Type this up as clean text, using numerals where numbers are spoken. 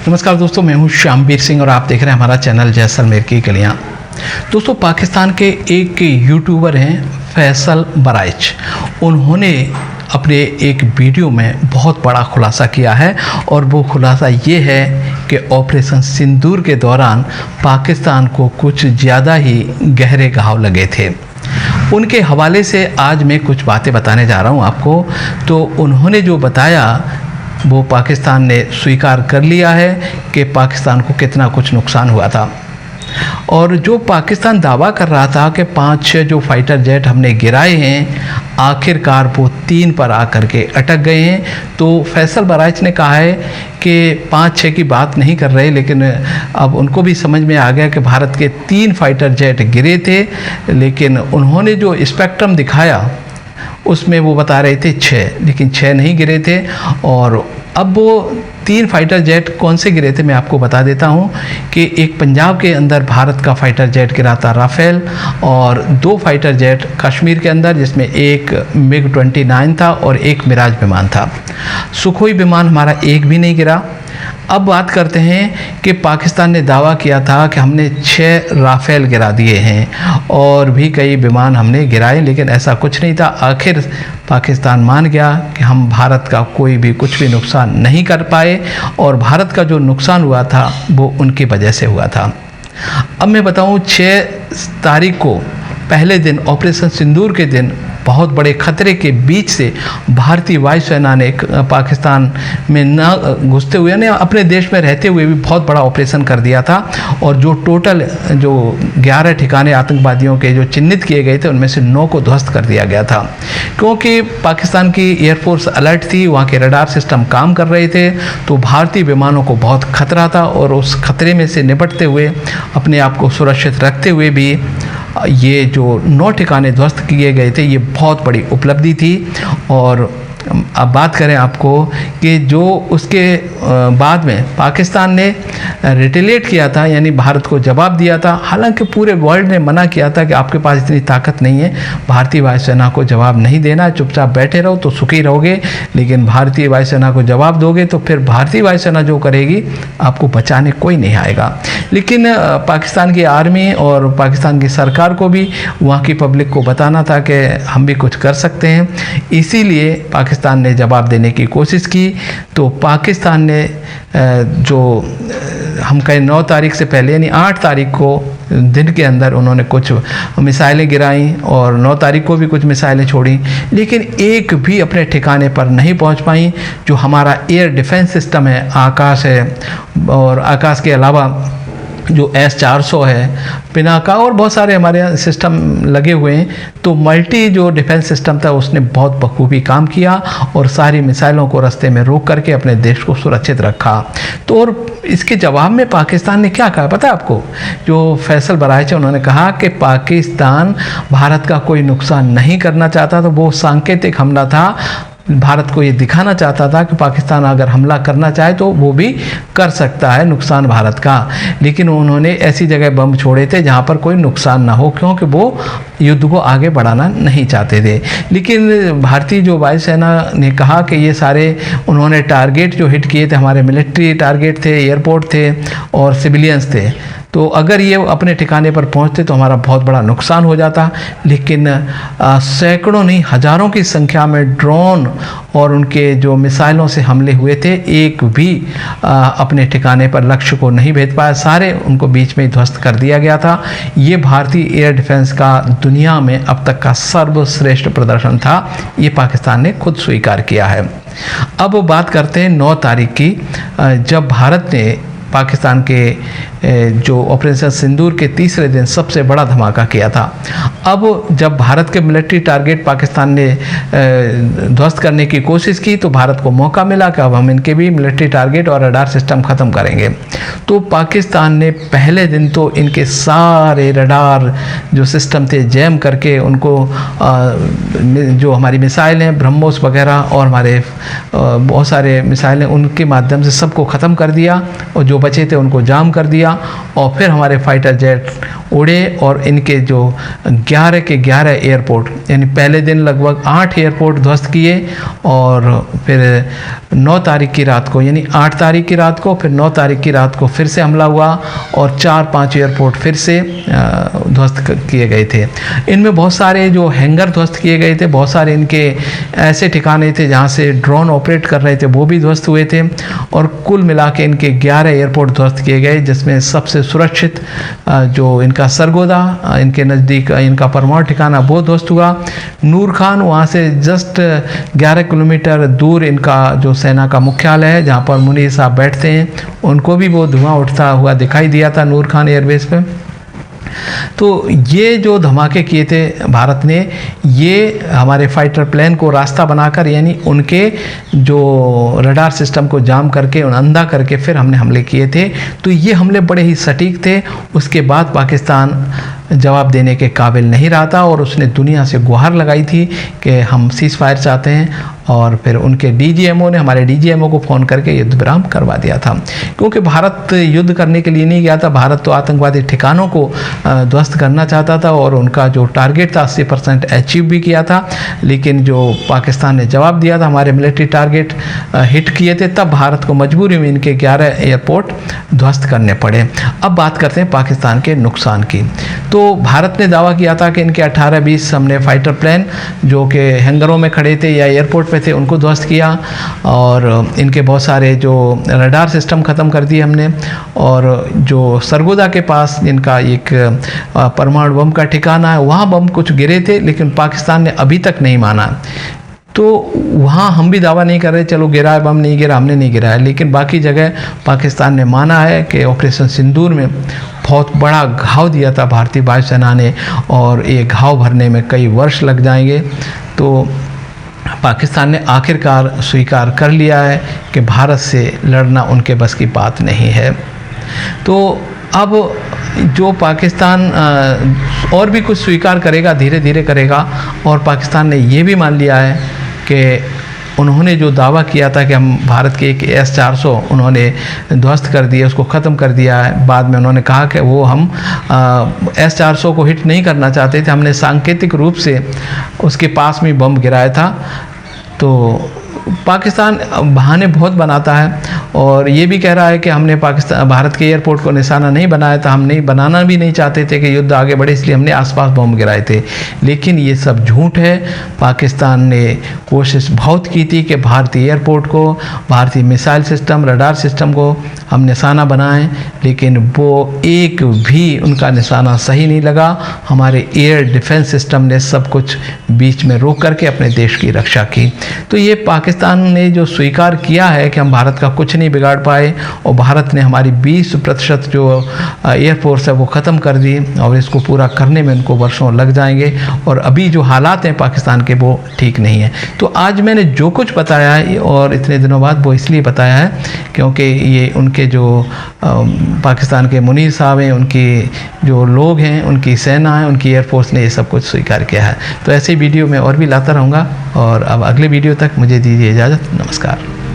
नमस्कार दोस्तों, मैं हूं श्यामवीर सिंह और आप देख रहे हैं हमारा चैनल जैसलमेर की कलियां। दोस्तों, पाकिस्तान के एक यूट्यूबर हैं फैसल बराइच। उन्होंने अपने एक वीडियो में बहुत बड़ा खुलासा किया है और वो खुलासा ये है कि ऑपरेशन सिंदूर के दौरान पाकिस्तान को कुछ ज़्यादा ही गहरे घाव लगे थे। उनके हवाले से आज मैं कुछ बातें बताने जा रहा हूँ आपको। तो उन्होंने जो बताया वो पाकिस्तान ने स्वीकार कर लिया है कि पाकिस्तान को कितना कुछ नुकसान हुआ था। और जो पाकिस्तान दावा कर रहा था कि 5-6 जो फाइटर जेट हमने गिराए हैं, आखिरकार वो 3 पर आकर के अटक गए हैं। तो फैसल बराइच ने कहा है कि 5-6 की बात नहीं कर रहे, लेकिन अब उनको भी समझ में आ गया कि भारत के 3 फाइटर जेट गिरे थे, लेकिन उन्होंने जो स्पेक्ट्रम दिखाया उसमें वो बता रहे थे 6, लेकिन 6 नहीं गिरे थे। और अब वो 3 फाइटर जेट कौन से गिरे थे मैं आपको बता देता हूँ कि एक पंजाब के अंदर भारत का फाइटर जेट गिरा था राफेल, और 2 फाइटर जेट कश्मीर के अंदर, जिसमें एक MiG-29 था और एक मिराज विमान था। सुखोई विमान हमारा एक भी नहीं गिरा। अब बात करते हैं कि पाकिस्तान ने दावा किया था कि हमने 6 राफेल गिरा दिए हैं और भी कई विमान हमने गिराए, लेकिन ऐसा कुछ नहीं था। आखिर पाकिस्तान मान गया कि हम भारत का कोई भी कुछ भी नुकसान नहीं कर पाए और भारत का जो नुकसान हुआ था वो उनकी वजह से हुआ था। अब मैं बताऊं, 6 तारीख को पहले दिन ऑपरेशन सिंदूर के दिन बहुत बड़े खतरे के बीच से भारतीय वायुसेना ने पाकिस्तान में न घुसते हुए ने अपने देश में रहते हुए भी बहुत बड़ा ऑपरेशन कर दिया था। और जो टोटल जो 11 ठिकाने आतंकवादियों के जो चिन्हित किए गए थे, उनमें से 9 को ध्वस्त कर दिया गया था, क्योंकि पाकिस्तान की एयरफोर्स अलर्ट थी, वहाँ के रडार सिस्टम काम कर रहे थे। तो भारतीय विमानों को बहुत खतरा था और उस खतरे में से निपटते हुए, अपने आप को सुरक्षित रखते हुए भी ये जो 9 ठिकाने ध्वस्त किए गए थे, ये बहुत बड़ी उपलब्धि थी। और अब बात करें आपको कि जो उसके बाद में पाकिस्तान ने रिटेलिएट किया था, यानी भारत को जवाब दिया था। हालांकि पूरे वर्ल्ड ने मना किया था कि आपके पास इतनी ताकत नहीं है, भारतीय वायुसेना को जवाब नहीं देना, चुपचाप बैठे रहो तो सुखी रहोगे, लेकिन भारतीय वायुसेना को जवाब दोगे तो फिर भारतीय वायुसेना जो करेगी आपको बचाने कोई नहीं आएगा। लेकिन पाकिस्तान की आर्मी और पाकिस्तान की सरकार को भी वहाँ की पब्लिक को बताना था कि हम भी कुछ कर सकते हैं, इसीलिए पाकिस्तान ने जवाब देने की कोशिश की। तो पाकिस्तान ने जो हम कहें 9 तारीख से पहले, यानी 8 तारीख को दिन के अंदर उन्होंने कुछ मिसाइलें गिराई और 9 तारीख को भी कुछ मिसाइलें छोड़ी, लेकिन एक भी अपने ठिकाने पर नहीं पहुंच पाई। जो हमारा एयर डिफेंस सिस्टम है, आकाश है, और आकाश के अलावा जो S-400 है, पिनाका और बहुत सारे हमारे यहाँ सिस्टम लगे हुए हैं। तो मल्टी जो डिफेंस सिस्टम था उसने बहुत बखूबी काम किया और सारी मिसाइलों को रास्ते में रोक करके अपने देश को सुरक्षित रखा। तो और इसके जवाब में पाकिस्तान ने क्या कहा पता है आपको? जो फैसल बराइच है, उन्होंने कहा कि पाकिस्तान भारत का कोई नुकसान नहीं करना चाहता, तो वो सांकेतिक हमला था। भारत को ये दिखाना चाहता था कि पाकिस्तान अगर हमला करना चाहे तो वो भी कर सकता है, नुकसान भारत का। लेकिन उन्होंने ऐसी जगह बम छोड़े थे जहाँ पर कोई नुकसान ना हो, क्योंकि वो युद्ध को आगे बढ़ाना नहीं चाहते थे। लेकिन भारतीय जो वायुसेना ने कहा कि ये सारे उन्होंने टारगेट जो हिट किए थे, हमारे मिलिट्री टारगेट थे, एयरपोर्ट थे और सिविलियंस थे। तो अगर ये अपने ठिकाने पर पहुंचते तो हमारा बहुत बड़ा नुकसान हो जाता। लेकिन सैकड़ों नहीं, हज़ारों की संख्या में ड्रोन और उनके जो मिसाइलों से हमले हुए थे, एक भी अपने ठिकाने पर लक्ष्य को नहीं भेज पाया, सारे उनको बीच में ही ध्वस्त कर दिया गया था। ये भारतीय एयर डिफेंस का दुनिया में अब तक का सर्वश्रेष्ठ प्रदर्शन था, ये पाकिस्तान ने खुद स्वीकार किया है। अब बात करते हैं 9 तारीख की, जब भारत ने पाकिस्तान के जो ऑपरेशन सिंदूर के तीसरे दिन सबसे बड़ा धमाका किया था। अब जब भारत के मिलिट्री टारगेट पाकिस्तान ने ध्वस्त करने की कोशिश की, तो भारत को मौका मिला कि अब हम इनके भी मिलिट्री टारगेट और रडार सिस्टम ख़त्म करेंगे। तो पाकिस्तान ने पहले दिन तो इनके सारे रडार जो सिस्टम थे जैम करके उनको जो हमारी मिसाइल हैं, ब्रह्मोस वगैरह और हमारे बहुत सारे मिसाइलें, उनके माध्यम से सबको ख़त्म कर दिया और जो बचे थे उनको जाम कर दिया। और फिर हमारे फाइटर जेट उड़े और इनके जो 11 के 11 एयरपोर्ट, यानी पहले दिन लगभग 8 एयरपोर्ट ध्वस्त किए और फिर 9 तारीख की रात को, यानी 8 तारीख की रात को, फिर 9 तारीख की रात को फिर से हमला हुआ और 4-5 एयरपोर्ट फिर से ध्वस्त किए गए थे। इनमें बहुत सारे जो हैंगर ध्वस्त किए गए थे, बहुत सारे इनके ऐसे ठिकाने थे जहाँ से ड्रोन ऑपरेट कर रहे थे, वो भी ध्वस्त हुए थे और कुल मिला के इनके 11 एयरपोर्ट ध्वस्त किए गए, जिसमें सबसे सुरक्षित जो इनका सरगोदा, इनके नज़दीक इनका परमाणु ठिकाना, वो ध्वस्त हुआ। नूर खान, वहाँ से जस्ट 11 किलोमीटर दूर इनका जो सेना का मुख्यालय है जहाँ पर मुनीर साहब बैठते हैं, उनको भी वो धुआं उठता हुआ दिखाई दिया था नूर खान एयरबेस पे। तो ये जो धमाके किए थे भारत ने, ये हमारे फाइटर प्लेन को रास्ता बनाकर, यानी उनके जो रडार सिस्टम को जाम करके, अंधा करके फिर हमने हमले किए थे। तो ये हमले बड़े ही सटीक थे। उसके बाद पाकिस्तान जवाब देने के काबिल नहीं रहा था और उसने दुनिया से गुहार लगाई थी कि हम सीज़ फायर चाहते हैं, और फिर उनके डीजीएमओ ने हमारे डीजीएमओ को फ़ोन करके युद्ध विराम करवा दिया था। क्योंकि भारत युद्ध करने के लिए नहीं गया था, भारत तो आतंकवादी ठिकानों को ध्वस्त करना चाहता था और उनका जो टारगेट था 80% अचीव भी किया था। लेकिन जो पाकिस्तान ने जवाब दिया था, हमारे मिलिट्री टारगेट हिट किए थे, तब भारत को मजबूरी में इनके 11 एयरपोर्ट ध्वस्त करने पड़े। अब बात करते हैं पाकिस्तान के नुकसान की। तो भारत ने दावा किया था कि इनके 18-20 हमने फाइटर प्लेन जो कि हैंगरों में खड़े थे या एयरपोर्ट पे थे, उनको ध्वस्त किया और इनके बहुत सारे जो रडार सिस्टम ख़त्म कर दिए हमने। और जो सरगोदा के पास इनका एक परमाणु बम का ठिकाना है, वहाँ बम कुछ गिरे थे, लेकिन पाकिस्तान ने अभी तक नहीं माना। तो वहाँ हम भी दावा नहीं कर रहे चलो गिरा है बम, नहीं गिरा, हमने नहीं गिराया, लेकिन बाकी जगह पाकिस्तान ने माना है कि ऑपरेशन सिंदूर में बहुत बड़ा घाव दिया था भारतीय वायुसेना ने और ये घाव भरने में कई वर्ष लग जाएंगे। तो पाकिस्तान ने आखिरकार स्वीकार कर लिया है कि भारत से लड़ना उनके बस की बात नहीं है। तो अब जो पाकिस्तान और भी कुछ स्वीकार करेगा, धीरे धीरे करेगा, और पाकिस्तान ने ये भी मान लिया है कि उन्होंने जो दावा किया था कि हम भारत के एक S-400 उन्होंने ध्वस्त कर दिया, उसको ख़त्म कर दिया है। बाद में उन्होंने कहा कि वो हम S-400 को हिट नहीं करना चाहते थे, हमने सांकेतिक रूप से उसके पास में बम गिराया था। तो पाकिस्तान बहाने बहुत बनाता है और ये भी कह रहा है कि हमने भारत के एयरपोर्ट को निशाना नहीं बनाया था, हम नहीं बनाना भी नहीं चाहते थे कि युद्ध आगे बढ़े, इसलिए हमने आसपास बम गिराए थे। लेकिन ये सब झूठ है। पाकिस्तान ने कोशिश बहुत की थी कि भारतीय एयरपोर्ट को, भारतीय मिसाइल सिस्टम, रडार सिस्टम को हम निशाना बनाएं, लेकिन वो एक भी उनका निशाना सही नहीं लगा। हमारे एयर डिफेंस सिस्टम ने सब कुछ बीच में रोक करके अपने देश की रक्षा की। तो ये पाकिस्तान ने जो स्वीकार किया है कि हम भारत का कुछ नहीं बिगाड़ पाए और भारत ने हमारी 20% जो एयरफोर्स है वो ख़त्म कर दी और इसको पूरा करने में उनको वर्षों लग जाएंगे। और अभी जो हालात हैं पाकिस्तान के वो ठीक नहीं है। तो आज मैंने जो कुछ बताया है और इतने दिनों बाद वो इसलिए बताया है क्योंकि ये उनके जो पाकिस्तान के मुनीर साहब हैं, उनकी जो लोग हैं, उनकी सेना है, उनकी एयरफोर्स ने ये सब कुछ स्वीकार किया है। तो ऐसे वीडियो मैं और भी लाता रहूँगा और अब अगले वीडियो तक मुझे दीजिए इजाज़त। नमस्कार।